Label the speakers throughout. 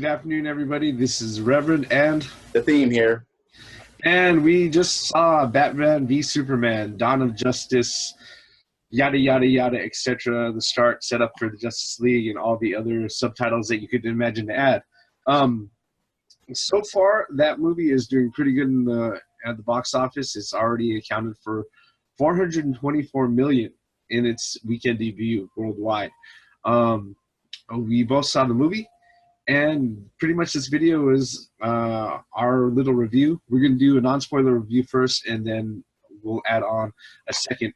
Speaker 1: Good afternoon, everybody. This is Reverend
Speaker 2: The theme here.
Speaker 1: and we just saw Batman v Superman, Dawn of Justice, yada yada yada, etc. The start set up for the Justice League and all the other subtitles that you could imagine to add. So far, that movie is doing pretty good at the box office. It's already accounted for 424 million in its weekend debut worldwide. We both saw the movie. And pretty much this video is our little review. We're going to do a non-spoiler review first, and then we'll add on a second,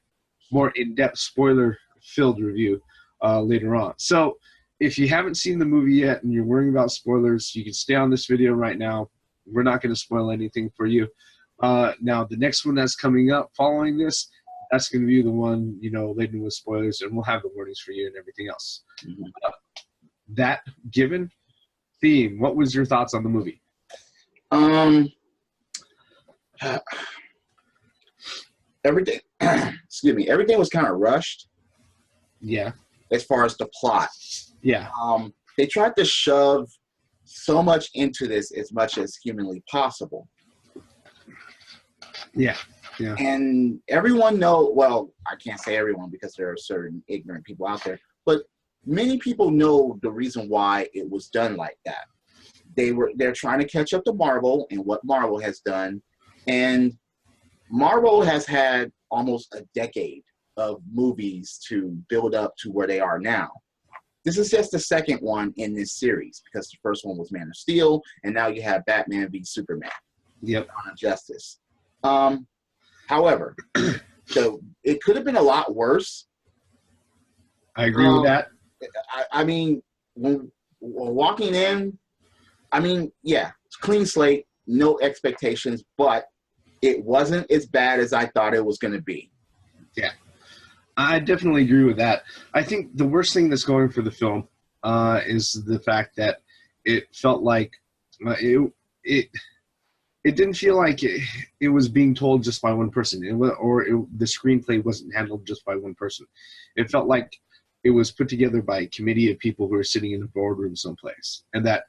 Speaker 1: more in-depth spoiler-filled review later on. So if you haven't seen the movie yet and you're worrying about spoilers, you can stay on this video right now. We're not going to spoil anything for you. Now, the next one that's coming up following this, that's going to be the one, laden with spoilers, and we'll have the warnings for you and everything else. That given theme, what was your thoughts on the movie?
Speaker 2: Everything excuse me, everything was kind of rushed.
Speaker 1: Yeah.
Speaker 2: As far as the plot.
Speaker 1: Yeah.
Speaker 2: They tried to shove so much into this as much as humanly possible.
Speaker 1: Yeah. Yeah.
Speaker 2: And everyone I can't say everyone because there are certain ignorant people out there, but many people know the reason why it was done like that. They're trying to catch up to Marvel and what Marvel has done. And Marvel has had almost a decade of movies to build up to where they are now. This is just the second one in this series because the first one was Man of Steel, and now you have Batman v Superman.
Speaker 1: Yep.
Speaker 2: Dawn of Justice. However, it could have been a lot worse.
Speaker 1: I agree with that.
Speaker 2: I mean, when walking in, it's clean slate, no expectations, but it wasn't as bad as I thought it was going to be.
Speaker 1: Yeah, I definitely agree with that. I think the worst thing that's going for the film is the fact that it felt like it didn't feel like it was being told just by one person, the screenplay wasn't handled just by one person. It felt like it was put together by a committee of people who are sitting in the boardroom someplace. And that,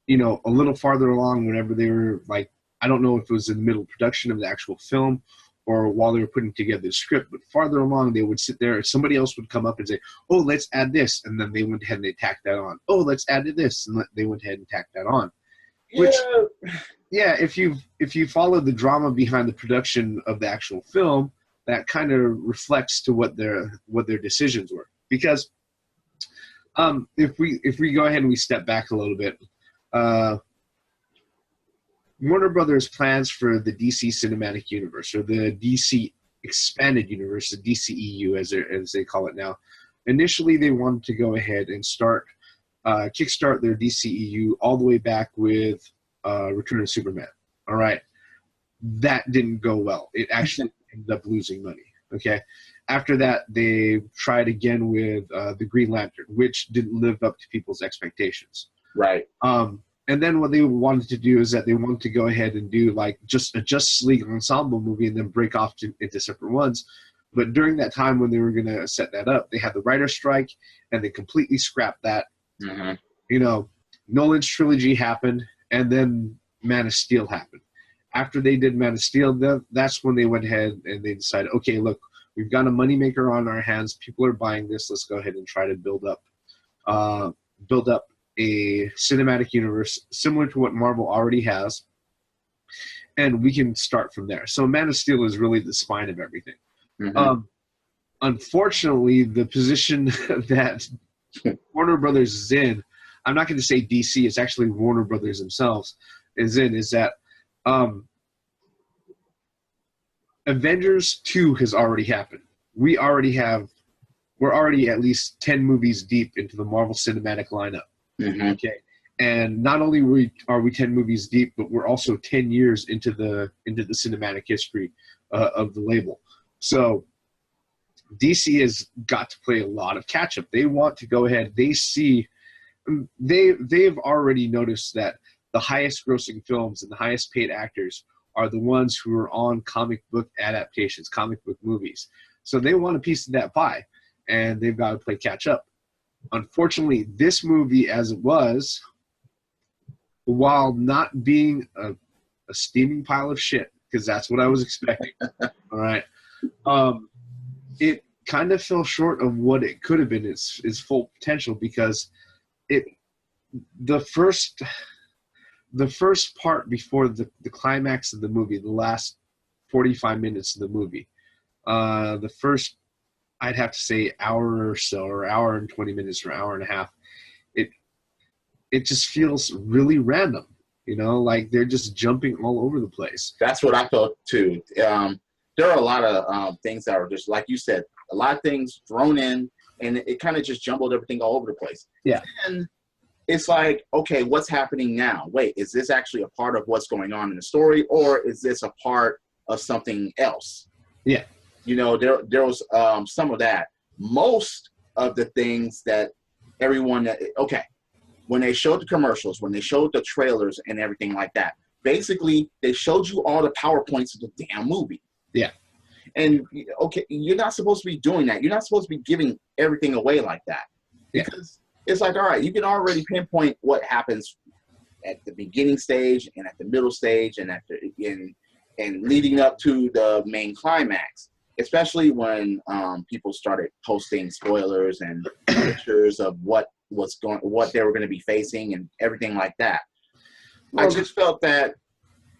Speaker 1: a little farther along, whenever they were like, I don't know if it was in the middle of production of the actual film or while they were putting together the script, but farther along, they would sit there, somebody else would come up and say, oh, let's add this. And then they went ahead and they tacked that on. Oh, let's add this. And they went ahead and tacked that on. Which, yeah, if you follow the drama behind the production of the actual film, that kind of reflects to what their decisions were. Because if we go ahead and we step back a little bit, Warner Brothers plans for the DC Cinematic Universe, or the DC Expanded Universe, the DCEU as they call it now. Initially, they wanted to go ahead and kickstart their DCEU all the way back with Return of Superman. All right, that didn't go well. It actually ended up losing money. Okay. After that, they tried again with the Green Lantern, which didn't live up to people's expectations.
Speaker 2: Right.
Speaker 1: And then what they wanted to do is that they wanted to go ahead and do like just a Justice League ensemble movie and then break off into separate ones. But during that time when they were going to set that up, they had the writer's strike and they completely scrapped that. Mm-hmm. Nolan's trilogy happened, and then Man of Steel happened. After they did Man of Steel, that's when they went ahead and they decided, okay, look, we've got a moneymaker on our hands. People are buying this. Let's go ahead and try to build up a cinematic universe similar to what Marvel already has, and we can start from there. So Man of Steel is really the spine of everything. Mm-hmm. Unfortunately, the position that Warner Brothers is in, I'm not going to say DC, it's actually Warner Brothers themselves, is that Avengers 2 has already happened. We're already at least 10 movies deep into the Marvel Cinematic lineup. Mm-hmm. Okay, and not only are we 10 movies deep, but we're also 10 years into the cinematic history of the label. So DC has got to play a lot of catch up. They want to go ahead. They've already noticed that the highest grossing films and the highest paid actors are the ones who are on comic book adaptations, comic book movies. So they want a piece of that pie, and they've got to play catch up. Unfortunately, this movie, as it was, while not being a steaming pile of shit, because that's what I was expecting. All right. It kind of fell short of what it could have been, its full potential, because the first part before the climax of the movie, the last 45 minutes of the movie, the first, I'd have to say, hour or so, or hour and 20 minutes, or hour and a half, it just feels really random, like they're just jumping all over the place.
Speaker 2: That's what I felt too. There are a lot of things that are just, like you said, a lot of things thrown in, and it kind of just jumbled everything all over the place.
Speaker 1: Yeah.
Speaker 2: And it's like, okay, what's happening now? Wait, is this actually a part of what's going on in the story, or is this a part of something else?
Speaker 1: Yeah.
Speaker 2: There was some of that. Most of the things that when they showed the commercials, when they showed the trailers and everything like that, basically they showed you all the PowerPoints of the damn movie.
Speaker 1: Yeah.
Speaker 2: And okay, you're not supposed to be doing that. You're not supposed to be giving everything away like that. Because it's like, all right, you can already pinpoint what happens at the beginning stage and at the middle stage and and leading up to the main climax. Especially when people started posting spoilers and pictures of what they were going to be facing and everything like that. Well, I just felt that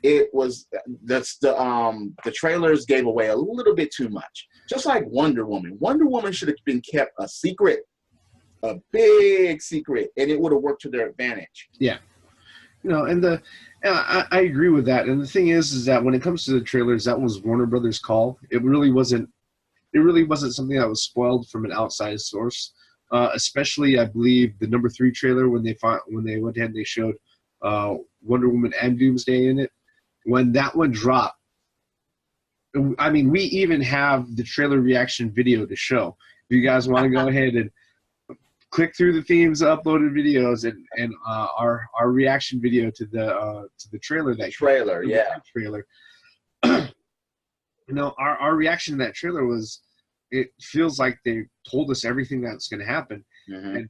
Speaker 2: it was the trailers gave away a little bit too much. Just like Wonder Woman. Wonder Woman should have been kept a secret, a big secret, and it would have worked to their advantage.
Speaker 1: Yeah. And I agree with that. And the thing is that when it comes to the trailers, that was Warner Brothers' call. It really wasn't something that was spoiled from an outside source. Especially, I believe, the number 3 trailer when they went ahead and they showed Wonder Woman and Doomsday in it. When that one dropped, I mean, we even have the trailer reaction video to show. If you guys want to go ahead and click through the themes, uploaded videos, and our reaction video to the trailer. Trailer. Our reaction to that trailer was, it feels like they told us everything that's going to happen.
Speaker 2: Mm-hmm.
Speaker 1: And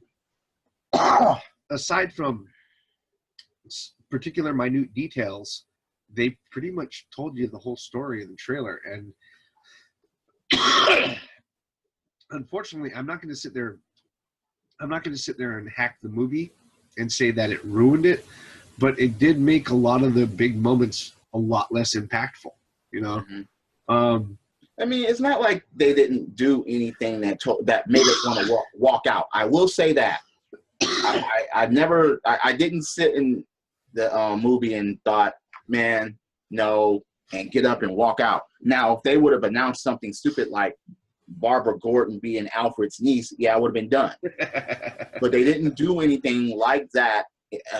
Speaker 1: aside from particular minute details, they pretty much told you the whole story in the trailer. And unfortunately, I'm not going to sit there and hack the movie and say that it ruined it, but it did make a lot of the big moments a lot less impactful,
Speaker 2: Mm-hmm. I mean, it's not like they didn't do anything that made us want to walk out. I will say that. I didn't sit in the movie and thought, man, no, and get up and walk out. Now, if they would have announced something stupid like Barbara Gordon being Alfred's niece, yeah, I would have been done. But they didn't do anything like that,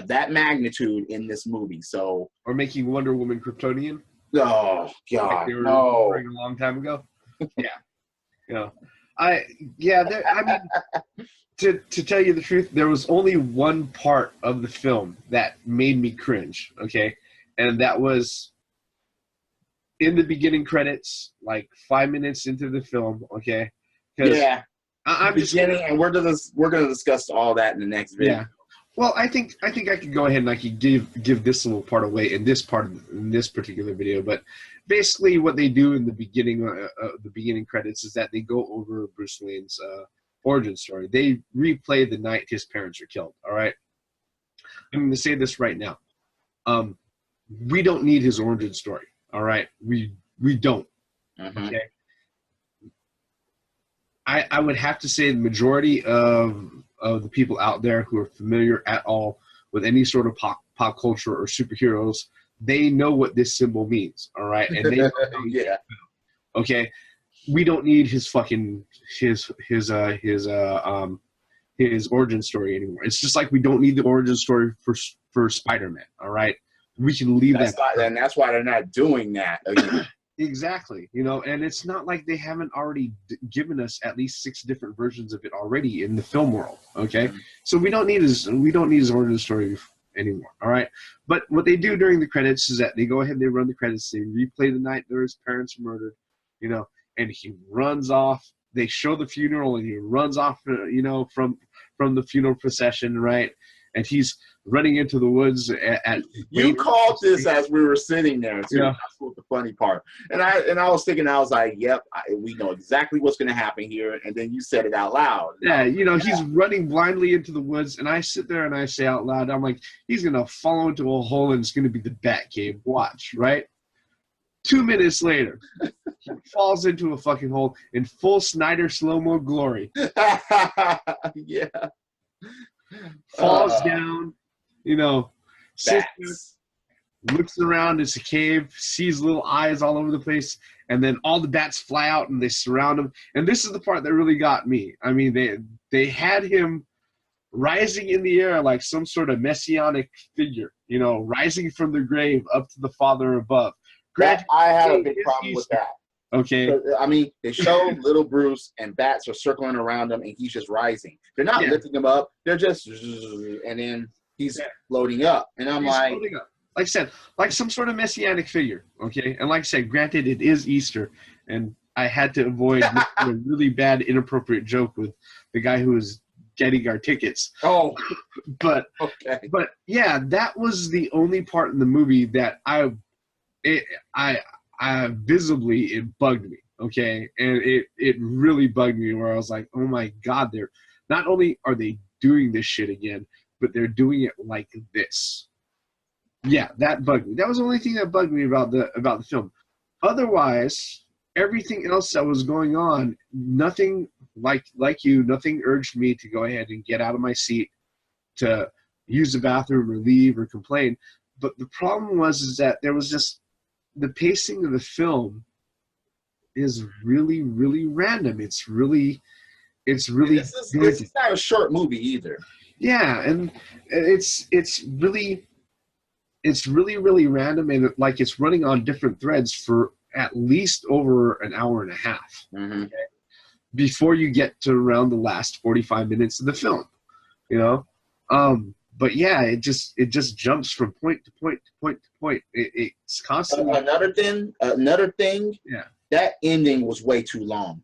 Speaker 2: that magnitude in this movie. So,
Speaker 1: or making Wonder Woman Kryptonian.
Speaker 2: Oh God,
Speaker 1: like they were
Speaker 2: no!
Speaker 1: a long time ago. Yeah, I mean, to tell you the truth, there was only one part of the film that made me cringe. Okay, and that was in the beginning credits, like 5 minutes into the film. Okay,
Speaker 2: yeah,
Speaker 1: I'm
Speaker 2: beginning, and we're gonna discuss all that in the next video.
Speaker 1: Yeah. Well, I think I could go ahead and I could give this little part away in this particular video. But basically, what they do in the beginning credits is that they go over Bruce Wayne's origin story. They replay the night his parents are killed. All right, I'm going to say this right now. We don't need his origin story. All right, we don't.
Speaker 2: Mm-hmm.
Speaker 1: Okay. I would have to say the majority of the people out there who are familiar at all with any sort of pop culture or superheroes, they know what this symbol means, all right? And they
Speaker 2: yeah.
Speaker 1: Okay, we don't need his origin story anymore. It's just like we don't need the origin story for Spider-Man, all right? We can leave that.
Speaker 2: And that's why they're not doing that again.
Speaker 1: Exactly, and it's not like they haven't already given us at least 6 different versions of it already in the film world. Okay, mm-hmm. So we don't need his origin story anymore. All right, but what they do during the credits is that they go ahead, they run the credits, they replay the night that his parents were murdered, and he runs off. They show the funeral, and he runs off, from the funeral procession, right? and he's running into the woods at
Speaker 2: you called this as we were sitting there too.
Speaker 1: Yeah.
Speaker 2: That's what the funny part. And I was thinking, I was like, yep, we know exactly what's going to happen here. And then you said it out loud.
Speaker 1: Yeah, he's running blindly into the woods, and I sit there and I say out loud, I'm like, he's gonna fall into a hole and it's gonna be the Bat Cave. Watch, right? 2 minutes later, he falls into a fucking hole in full Snyder slow-mo glory.
Speaker 2: Yeah.
Speaker 1: Falls down, sits
Speaker 2: Bats.
Speaker 1: there, looks around, it's a cave, sees little eyes all over the place, and then all the bats fly out and they surround him. And this is the part that really got me. I mean, they had him rising in the air like some sort of messianic figure, rising from the grave up to the Father above.
Speaker 2: I have a big problem with that.
Speaker 1: Okay.
Speaker 2: I mean, they show little Bruce and bats are circling around him and he's just rising. They're not lifting him up. They're just, and then he's floating up. And I'm like,
Speaker 1: floating up. Like I said, like some sort of messianic figure. Okay. And like I said, granted, it is Easter. And I had to avoid a really bad, inappropriate joke with the guy who was getting our tickets.
Speaker 2: Oh.
Speaker 1: But yeah, that was the only part in the movie that visibly it bugged me, okay, and it really bugged me where I was like, oh my god, they're not only are they doing this shit again, but they're doing it like this. Yeah, that bugged me. That was the only thing that bugged me about the film. Otherwise, everything else that was going on, nothing nothing urged me to go ahead and get out of my seat to use the bathroom or leave or complain. But the problem is that there was just the pacing of the film is really, really random. It's really this is
Speaker 2: not a short movie either.
Speaker 1: Yeah, and it's really, really random, and like it's running on different threads for at least over an hour and a half okay, before you get to around the last 45 minutes of the film. But yeah, it just jumps from point to point to point to point. It's constantly
Speaker 2: another thing. Yeah, that ending was way too long.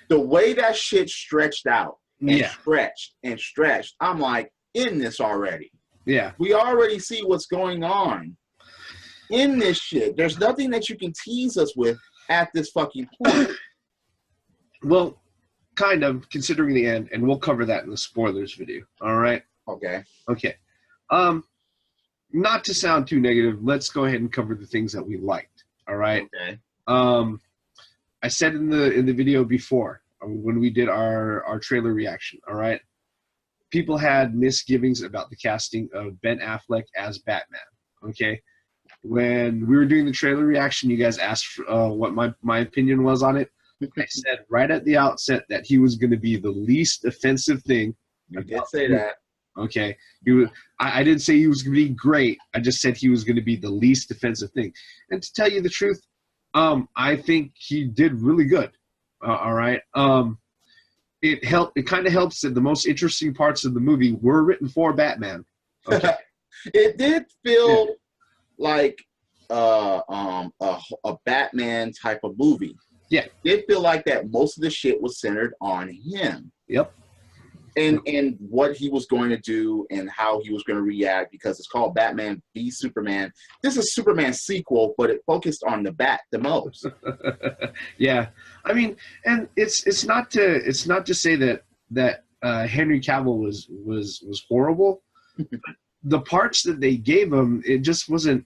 Speaker 2: The way that shit stretched out and stretched and stretched, I'm like, end this already.
Speaker 1: Yeah,
Speaker 2: we already see what's going on in this shit. There's nothing that you can tease us with at this fucking point.
Speaker 1: Well, kind of, considering the end, and we'll cover that in the spoilers video. All right. Okay. Not to sound too negative, let's go ahead and cover the things that we liked. All right.
Speaker 2: Okay.
Speaker 1: I said in the video before when we did our trailer reaction. All right. People had misgivings about the casting of Ben Affleck as Batman. Okay. When we were doing the trailer reaction, you guys asked what my opinion was on it. I said right at the outset that he was going to be the least offensive thing.
Speaker 2: You did say that.
Speaker 1: Okay, I didn't say he was going to be great. I just said he was going to be the least offensive thing. And to tell you the truth, I think he did really good. All right. It kind of helps that the most interesting parts of the movie were written for Batman. Okay.
Speaker 2: It did feel like a Batman type of movie.
Speaker 1: Yeah.
Speaker 2: It did feel like that most of the shit was centered on him.
Speaker 1: Yep.
Speaker 2: And what he was going to do and how he was going to react, because it's called Batman v Superman. This is Superman's sequel, but it focused on the Bat the most.
Speaker 1: Yeah, I mean, and it's not to say that Henry Cavill was horrible. The parts that they gave him, it just wasn't.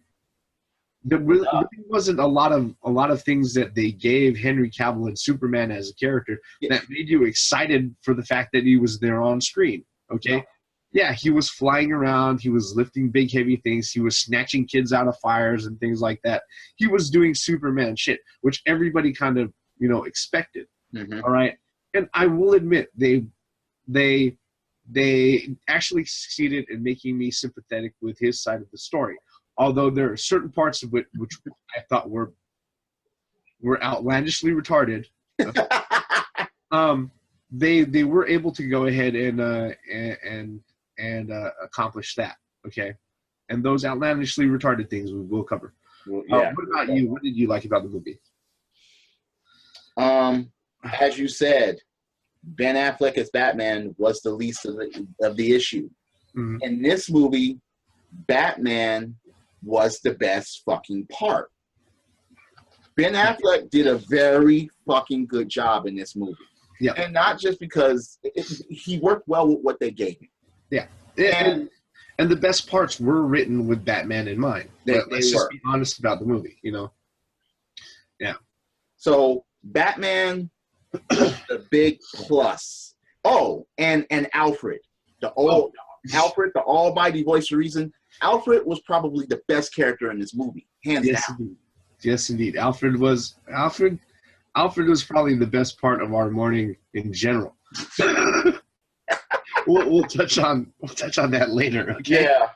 Speaker 1: There really wasn't a lot of things that they gave Henry Cavill and Superman as a character that made you excited for the fact that he was there on screen. Okay, yeah, he was flying around, he was lifting big heavy things, he was snatching kids out of fires and things like that. He was doing Superman shit, which everybody kind of expected. All right, and I will admit they actually succeeded in making me sympathetic with his side of the story. Although there are certain parts of it which I thought were outlandishly retarded, they were able to go ahead and accomplish that. Okay, and those outlandishly retarded things we will cover.
Speaker 2: Well, yeah.
Speaker 1: What about you? What did you like about the movie?
Speaker 2: As you said, Ben Affleck as Batman was the least of the issue.
Speaker 1: Mhm.
Speaker 2: In this movie, Batman was the best fucking part. Ben Affleck did a very fucking good job in this movie.
Speaker 1: Yeah.
Speaker 2: And not just because he worked well with what they gave him.
Speaker 1: Yeah.
Speaker 2: And
Speaker 1: the best parts were written with Batman in mind. Let's just be honest about the movie, you know? Yeah.
Speaker 2: So Batman was the big plus. Oh, and Alfred, the almighty voice of reason. Alfred was probably the best character in this movie, hands down.
Speaker 1: Indeed. Yes, indeed. Alfred was probably the best part of our morning in general. we'll touch on that later. Okay.
Speaker 2: Yeah.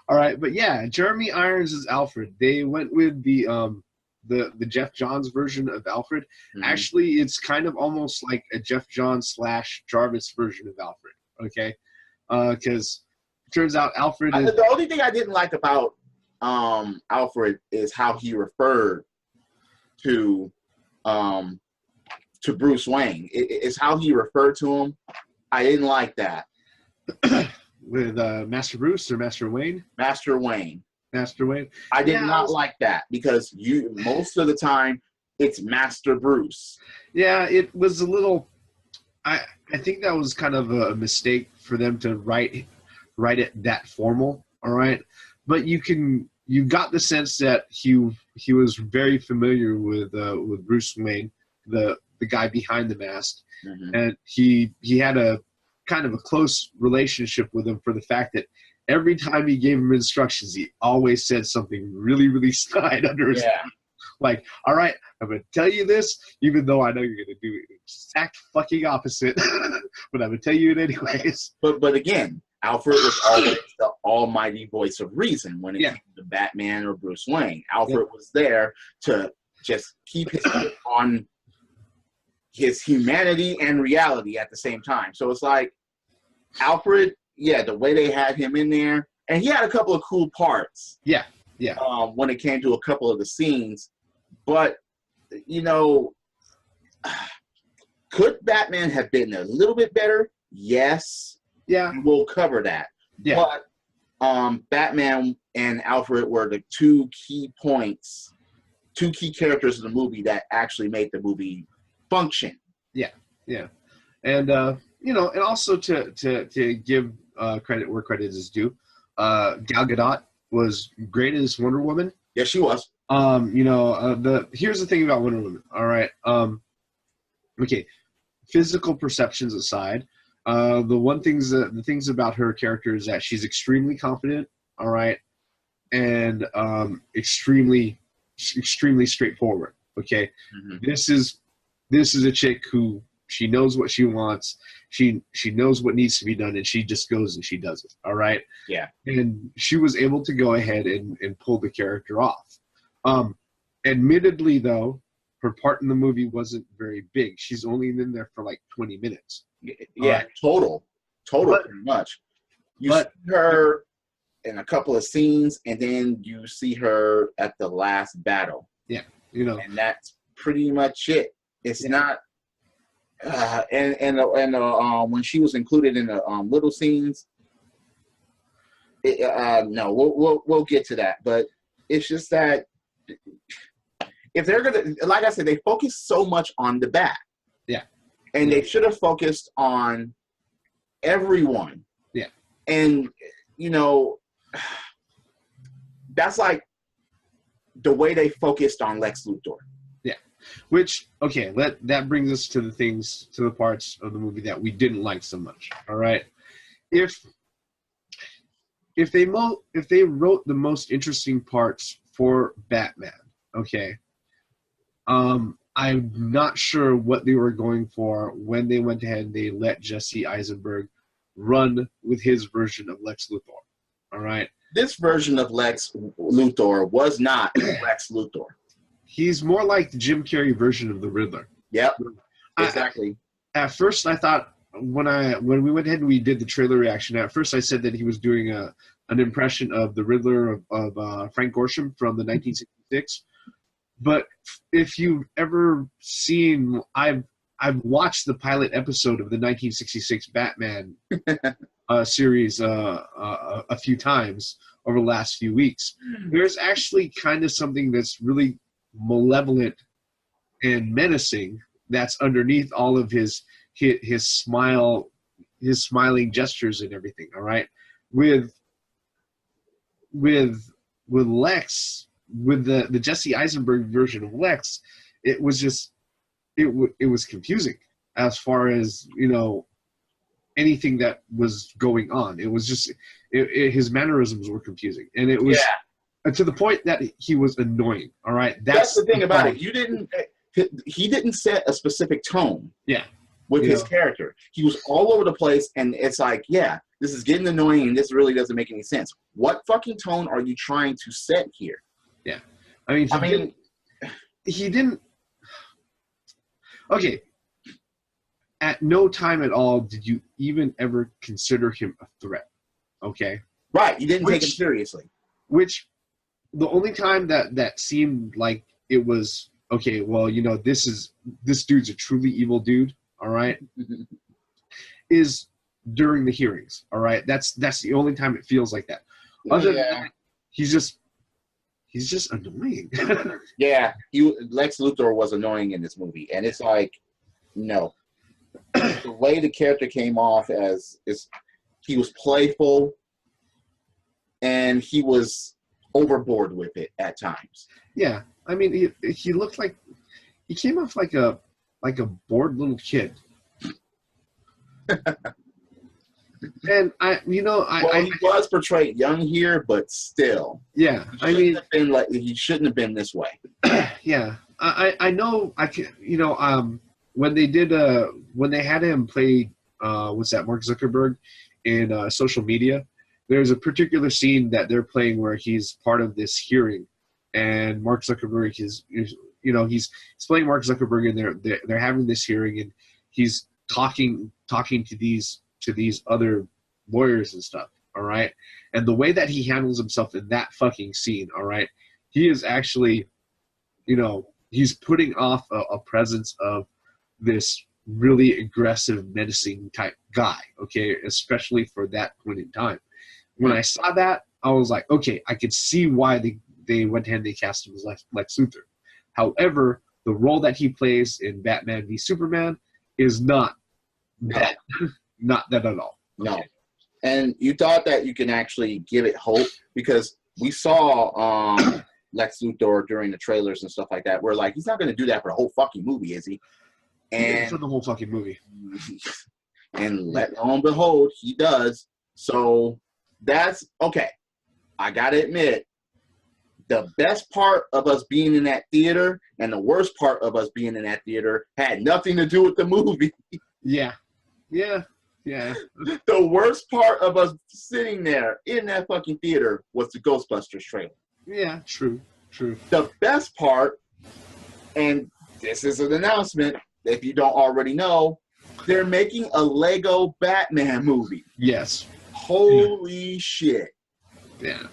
Speaker 1: All right, but yeah, Jeremy Irons is Alfred. They went with the Jeff Johns version of Alfred.
Speaker 2: Mm-hmm.
Speaker 1: Actually, it's kind of almost like a Jeff Johns / Jarvis version of Alfred. Okay, because it turns out Alfred.
Speaker 2: The only thing I didn't like about Alfred is how he referred to Bruce Wayne. It's how he referred to him. I didn't like that.
Speaker 1: With Master Bruce or Master Wayne?
Speaker 2: Master Wayne.
Speaker 1: Master Wayne.
Speaker 2: I did not like that because most of the time it's Master Bruce.
Speaker 1: Yeah, it was a little. I think that was kind of a mistake for them to write it that formal. All right, but you got the sense that he was very familiar with Bruce Wayne, the guy behind the mask,
Speaker 2: mm-hmm.
Speaker 1: and he had a kind of a close relationship with him for the fact that every time he gave him instructions, he always said something really, really snide under his breath. Like, all right, I'm going to tell you this, even though I know you're going to do the exact fucking opposite, but I'm going to tell you it anyways.
Speaker 2: But again, Alfred was always the almighty voice of reason when it came to Batman or Bruce Wayne. Alfred was there to just keep his eye on his humanity and reality at the same time. So it's like Alfred, the way they had him in there, and he had a couple of cool parts.
Speaker 1: Yeah.
Speaker 2: When it came to a couple of the scenes, but could Batman have been a little bit better? Yes.
Speaker 1: Yeah.
Speaker 2: We'll cover that.
Speaker 1: Yeah.
Speaker 2: But Batman and Alfred were the two key characters in the movie that actually made the movie function.
Speaker 1: Yeah. And and also to give credit where credit is due, Gal Gadot was great as Wonder Woman.
Speaker 2: Yes, she was.
Speaker 1: Here's the thing about Wonder Woman. All right. Okay. Physical perceptions aside, the things about her character is that she's extremely confident. All right, and extremely straightforward. Okay.
Speaker 2: Mm-hmm.
Speaker 1: This is a chick who she knows what she wants. She knows what needs to be done, and she just goes and she does it. All right.
Speaker 2: Yeah.
Speaker 1: And she was able to go ahead and pull the character off. Admittedly, though, her part in the movie wasn't very big. She's only in there for like 20 minutes.
Speaker 2: Yeah, total, pretty much. You see her in a couple of scenes, and then you see her at the last battle.
Speaker 1: Yeah,
Speaker 2: and that's pretty much it. It's not. When she was included in the little scenes, no, we'll get to that. But it's just that if they're gonna, like I said, they focus so much on the bat.
Speaker 1: Yeah.
Speaker 2: And they should have focused on everyone.
Speaker 1: Yeah.
Speaker 2: And that's like the way they focused on Lex Luthor.
Speaker 1: Yeah. Which, okay, that brings us to the parts of the movie that we didn't like so much. All right. If they wrote the most interesting parts for Batman, okay, I'm not sure what they were going for when they went ahead and they let Jesse Eisenberg run with his version of Lex Luthor. All right.
Speaker 2: This version of Lex Luthor was not Lex Luthor.
Speaker 1: He's more like the Jim Carrey version of the Riddler.
Speaker 2: Yep. Exactly.
Speaker 1: At first, I thought when we went ahead and we did the trailer reaction, at first I said that he was doing an impression of the Riddler of Frank Gorshin from the 1966. But if you've ever seen, I've watched the pilot episode of the 1966 Batman series a few times over the last few weeks. There's actually kind of something that's really malevolent and menacing that's underneath all of his smile, his smiling gestures and everything. All right, with Lex, with the Jesse Eisenberg version of Lex, it was just it was confusing as far as, you know, anything that was going on. It was just his mannerisms were confusing, and it was to the point that he was annoying. All right,
Speaker 2: that's the thing about it. He didn't set a specific tone.
Speaker 1: Yeah.
Speaker 2: With his character, he was all over the place, and it's like, yeah, this is getting annoying, and this really doesn't make any sense. What fucking tone are you trying to set here?
Speaker 1: Yeah, I mean, he didn't. Okay, at no time at all did you even ever consider him a threat. Okay,
Speaker 2: right? You didn't take him seriously.
Speaker 1: Which, the only time that seemed like it was okay, well, you know, this dude's a truly evil dude. All right, is during the hearings. All right, that's the only time it feels like that. Other than that, he's just annoying.
Speaker 2: Yeah, Lex Luthor was annoying in this movie, and it's like, no, the way the character came off as is, he was playful, and he was overboard with it at times.
Speaker 1: Yeah, I mean, he looked like he came off like a bored little kid. And he
Speaker 2: was portrayed young here, but still,
Speaker 1: yeah.
Speaker 2: He shouldn't have been this way.
Speaker 1: Yeah, I know. I can, when they had him play what's that, Mark Zuckerberg in Social Media, there's a particular scene that they're playing where he's part of this hearing, and Mark Zuckerberg is he's playing Mark Zuckerberg, and they're having this hearing, and he's talking to these other lawyers and stuff. All right, and the way that he handles himself in that fucking scene, all right, he is actually, he's putting off a presence of this really aggressive, menacing type guy. Okay, especially for that point in time. When I saw that, I was like, okay, I could see why they went ahead and they cast him as Lex Luthor. However, the role that he plays in Batman v Superman is not that, not that at all.
Speaker 2: No. Okay. And you thought that you can actually give it hope, because we saw Lex Luthor during the trailers and stuff like that. We're like, he's not going to do that for the whole fucking movie, is he? And
Speaker 1: for the whole fucking movie.
Speaker 2: And lo and behold, he does. So that's okay. I gotta admit, the best part of us being in that theater and the worst part of us being in that theater had nothing to do with the movie.
Speaker 1: Yeah.
Speaker 2: The worst part of us sitting there in that fucking theater was the Ghostbusters trailer.
Speaker 1: Yeah, true.
Speaker 2: The best part, and this is an announcement, if you don't already know, they're making a Lego Batman movie.
Speaker 1: Yes.
Speaker 2: Holy shit.
Speaker 1: Yeah.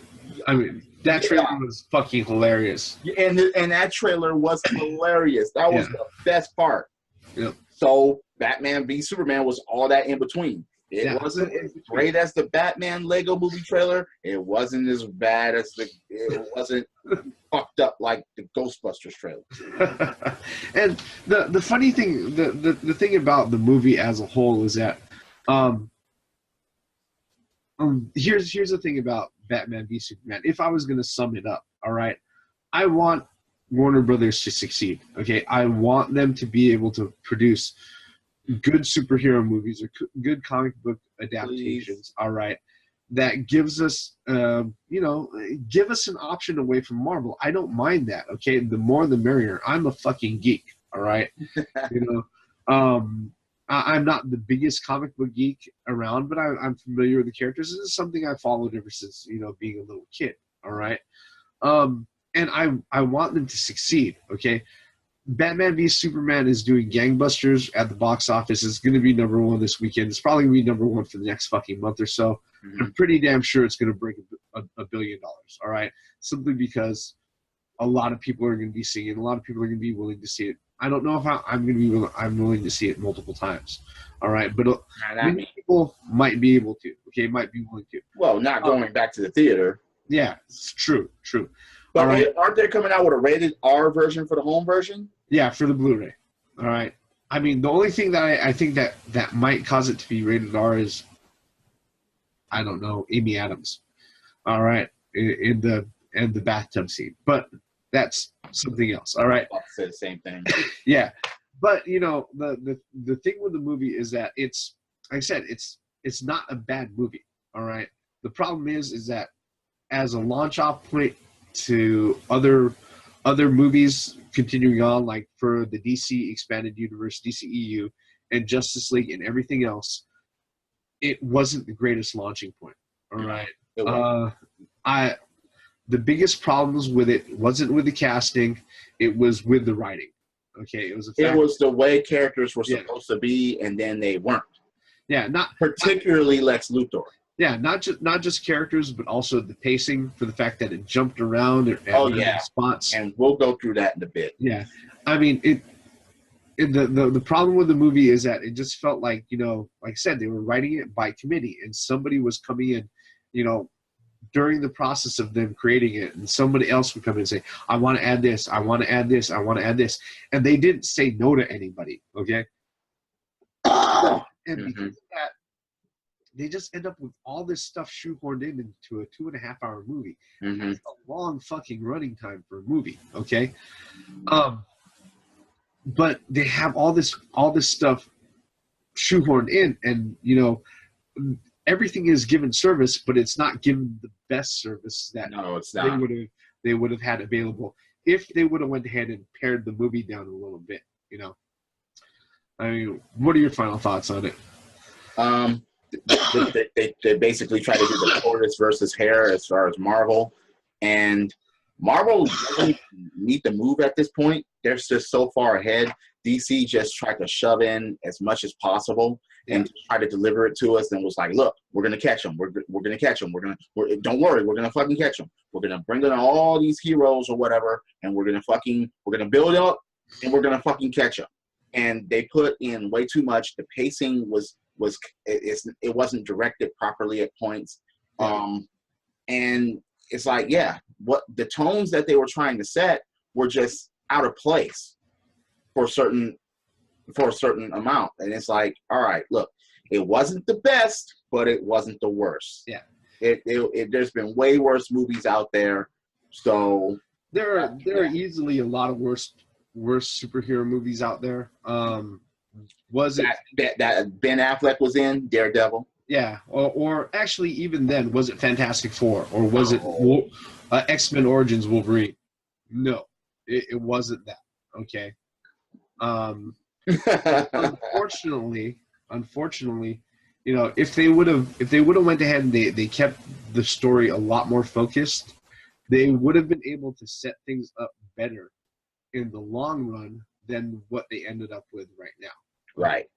Speaker 1: I mean, that trailer was fucking hilarious.
Speaker 2: And that trailer was hilarious. That was the best part.
Speaker 1: Yep.
Speaker 2: So Batman v Superman was all that in between. It wasn't as great as the Batman Lego movie trailer. It wasn't as bad as it wasn't fucked up like the Ghostbusters trailer.
Speaker 1: And the funny thing, the thing about the movie as a whole is that here's the thing about Batman v Superman. If I was going to sum it up, all right, I want Warner Brothers to succeed. Okay, I want them to be able to produce good superhero movies or good comic book adaptations. All right, that gives us, give us an option away from Marvel. I don't mind that. Okay, the more the merrier. I'm a fucking geek. All right, I'm not the biggest comic book geek around, but I'm familiar with the characters. This is something I followed ever since, being a little kid. All right. And I want them to succeed. Okay. Batman v Superman is doing gangbusters at the box office. It's going to be #1 this weekend. It's probably going to be #1 for the next fucking month or so. Mm-hmm. I'm pretty damn sure it's going to break $1 billion. All right. Simply because a lot of people are going to be seeing it. A lot of people are going to be willing to see it. I don't know if I'm going to be I'm willing to see it multiple times. All right, but many
Speaker 2: me.
Speaker 1: people might be able to. Okay, might be willing to.
Speaker 2: Well, not going back to the theater.
Speaker 1: Yeah, it's true.
Speaker 2: But
Speaker 1: all right.
Speaker 2: Aren't they coming out with a rated R version for the home version?
Speaker 1: Yeah, for the Blu-ray. All right. I mean, the only thing that I think that might cause it to be rated R is, I don't know, Amy Adams. All right, in the bathtub scene, but that's something else. All right.
Speaker 2: I'll say the same thing.
Speaker 1: Yeah, but you know the thing with the movie is that it's, like I said, it's not a bad movie. All right. The problem is that as a launch off point to other movies continuing on, like for the DC expanded universe, DCEU, and Justice League and everything else, it wasn't the greatest launching point. All right. The biggest problems with it wasn't with the casting, it was with the writing. Okay, it was
Speaker 2: the way characters were supposed to be, and then they weren't.
Speaker 1: Yeah, not
Speaker 2: particularly Lex Luthor.
Speaker 1: Yeah, not just characters, but also the pacing, for the fact that it jumped around at spots.
Speaker 2: And we'll go through that in a bit.
Speaker 1: Yeah, I mean the problem with the movie is that it just felt like, you know, like I said, they were writing it by committee, and somebody was coming in, you know, during the process of them creating it, and somebody else would come in and say, I want to add this, I want to add this, I want to add this. And they didn't say no to anybody, okay? And because of that, they just end up with all this stuff shoehorned into a 2.5-hour movie. That's a long fucking running time for a movie, okay? But they have all this stuff shoehorned in, and, you know, everything is given service, but it's not given the best service that they would have had available if they would have went ahead and pared the movie down a little bit, you know. I mean, what are your final thoughts on it?
Speaker 2: They basically try to do the tortoise versus hare as far as Marvel, and Marvel doesn't need to move at this point. They're just so far ahead. DC just tried to shove in as much as possible and try to deliver it to us, and was like, look, we're going to catch them. We're going to catch them. Don't worry, we're going to fucking catch them. We're going to bring in all these heroes or whatever, and we're going to build up, and we're going to fucking catch them. And they put in way too much. The pacing it wasn't directed properly at points. And it's like, what the tones that they were trying to set were just out of place for a certain amount. And it's like, all right, look, it wasn't the best, but it wasn't the worst.
Speaker 1: Yeah.
Speaker 2: There's been way worse movies out there. So
Speaker 1: there are easily a lot of worse superhero movies out there. Was it
Speaker 2: that Ben Affleck was in Daredevil?
Speaker 1: Yeah, or actually, even then, was it Fantastic Four, or was it X-Men Origins Wolverine? No, it wasn't that. Okay. Unfortunately, you know, if they would have went ahead and they kept the story a lot more focused, they would have been able to set things up better in the long run than what they ended up with right now.
Speaker 2: Right.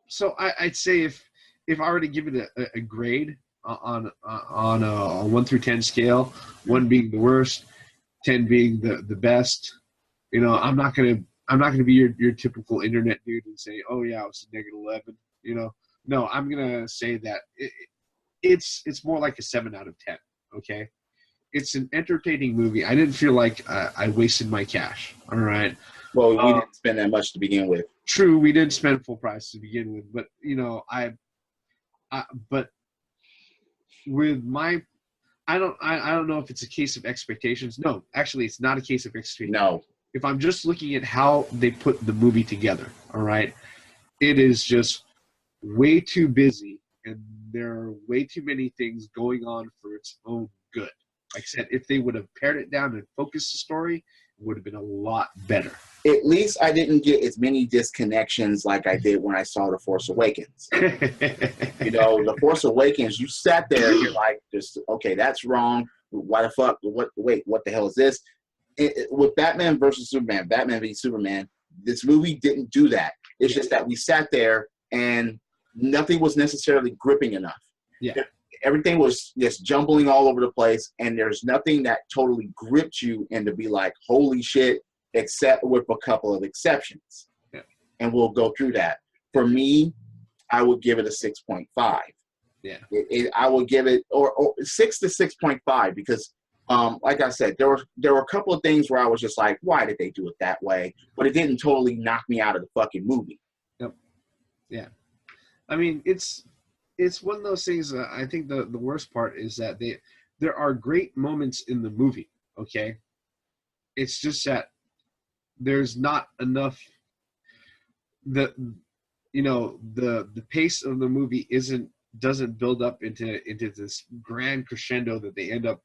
Speaker 1: So I'd say if I were to give it a grade on a 1 through 10 scale, 1 being the worst, 10 being the best, you know, I'm not gonna be your typical internet dude and say, oh yeah, it was a -11. You know, no, I'm gonna say that it's more like a 7 out of 10. Okay. It's an entertaining movie. I didn't feel like I wasted my cash. All right.
Speaker 2: Well, we didn't spend that much to begin with.
Speaker 1: True, we did spend full price to begin with, but you know, but with my, I don't know if it's a case of expectations. No, actually, it's not a case of expectations.
Speaker 2: No.
Speaker 1: If I'm just looking at how they put the movie together, all right, it is just way too busy, and there are way too many things going on for its own good. Like I said, if they would have pared it down and focused the story, it would have been a lot better.
Speaker 2: At least I didn't get as many disconnections like I did when I saw The Force Awakens. You know, The Force Awakens, you sat there and you're like, okay, that's wrong. Why the fuck? Wait, what the hell is this? With Batman versus Superman, Batman v Superman, this movie didn't do that. It's just that we sat there and nothing was necessarily gripping enough.
Speaker 1: Yeah.
Speaker 2: everything was just jumbling all over the place, and there's nothing that totally gripped you and to be like, holy shit, except with a couple of exceptions.
Speaker 1: Yeah.
Speaker 2: And we'll go through that. For me, I would give it a 6.5.
Speaker 1: Yeah.
Speaker 2: I would give it or 6 to 6.5 because like I said, there were a couple of things where I was just like, why did they do it that way? But it didn't totally knock me out of the fucking movie.
Speaker 1: Yep. Yeah. I mean, it's one of those things. I think the worst part is that there are great moments in the movie. Okay, it's just that there's not enough. The pace of the movie doesn't build up into this grand crescendo that they end up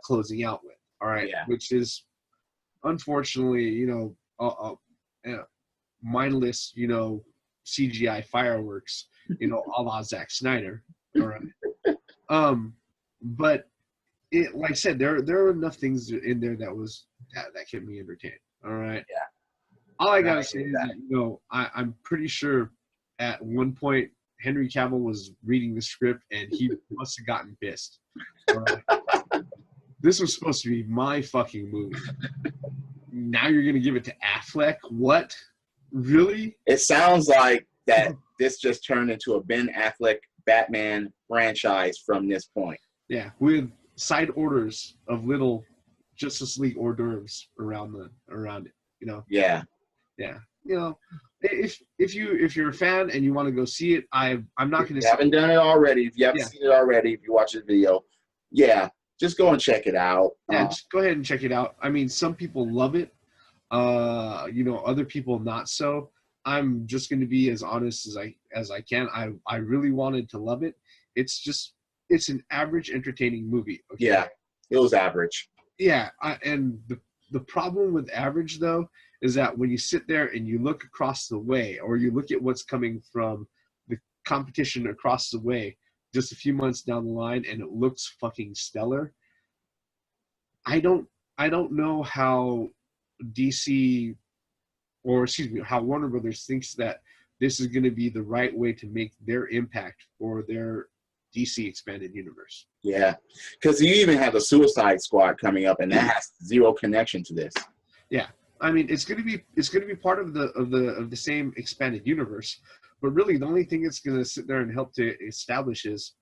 Speaker 1: closing out with. All right,
Speaker 2: Yeah.
Speaker 1: which is unfortunately mindless CGI fireworks, a la Zack Snyder. All right. But like I said, there are enough things in there that kept me entertained. All right.
Speaker 2: Yeah.
Speaker 1: All I gotta say is that I'm pretty sure at one point Henry Cavill was reading the script and he must have gotten pissed. All right. This was supposed to be my fucking movie. Now you're gonna give it to Affleck? What? Really?
Speaker 2: It sounds like that this just turned into a Ben Affleck Batman franchise from this point.
Speaker 1: Yeah, with side orders of little Justice League hors d'oeuvres around it.
Speaker 2: Yeah.
Speaker 1: Yeah. If you're a fan and you want to go see it, I'm not going to.
Speaker 2: If you haven't done it already, if you haven't seen it already, if you watch this video, just go and check it out.
Speaker 1: Yeah, just go ahead and check it out. I mean, some people love it. Other people not so. I'm just going to be as honest as I can. I really wanted to love it. It's an average entertaining movie. Okay?
Speaker 2: Yeah, it was average.
Speaker 1: Yeah, and the problem with average though is that when you sit there and you look across the way, or you look at what's coming from the competition across the way, just a few months down the line, and it looks fucking stellar. I don't know how DC, or excuse me, how Warner Brothers thinks that this is going to be the right way to make their impact for their DC expanded universe.
Speaker 2: Yeah, because you even have the Suicide Squad coming up, and that has zero connection to this.
Speaker 1: Yeah, I mean it's going to be part of the same expanded universe, but really the only thing it's going to sit there and help to establish is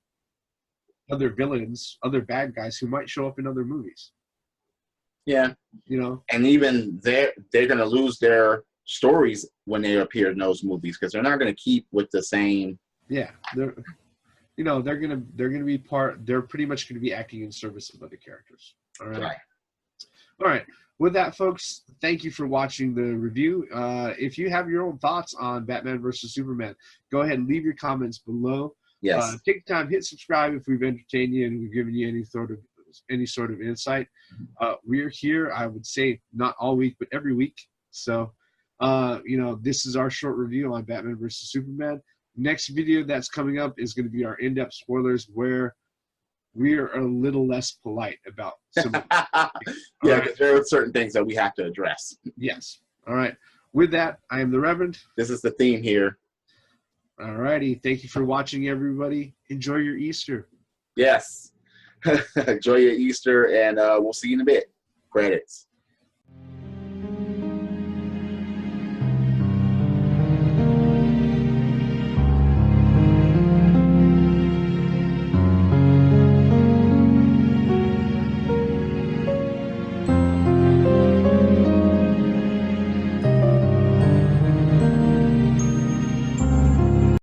Speaker 1: other villains, other bad guys who might show up in other movies.
Speaker 2: Yeah, and even they're going to lose their stories when they appear in those movies because they're not going to keep with the same.
Speaker 1: Yeah, they're gonna be part. They're pretty much going to be acting in service of other characters. All right.
Speaker 2: Right.
Speaker 1: All right. With that, folks, thank you for watching the review. If you have your own thoughts on Batman versus Superman, go ahead and leave your comments below.
Speaker 2: Yes.
Speaker 1: Take the time, hit subscribe if we've entertained you and we've given you any sort of insight. We're here, I would say, not all week, but every week. So, this is our short review on Batman versus Superman. Next video that's coming up is going to be our in-depth spoilers, where we are a little less polite about some.
Speaker 2: Yeah, because there are certain things that we have to address.
Speaker 1: Yes. All right. With that, I am the Reverend.
Speaker 2: This is the theme here.
Speaker 1: All righty. Thank you for watching, everybody. Enjoy your Easter.
Speaker 2: Yes. Enjoy your Easter, and we'll see you in a bit. Credits.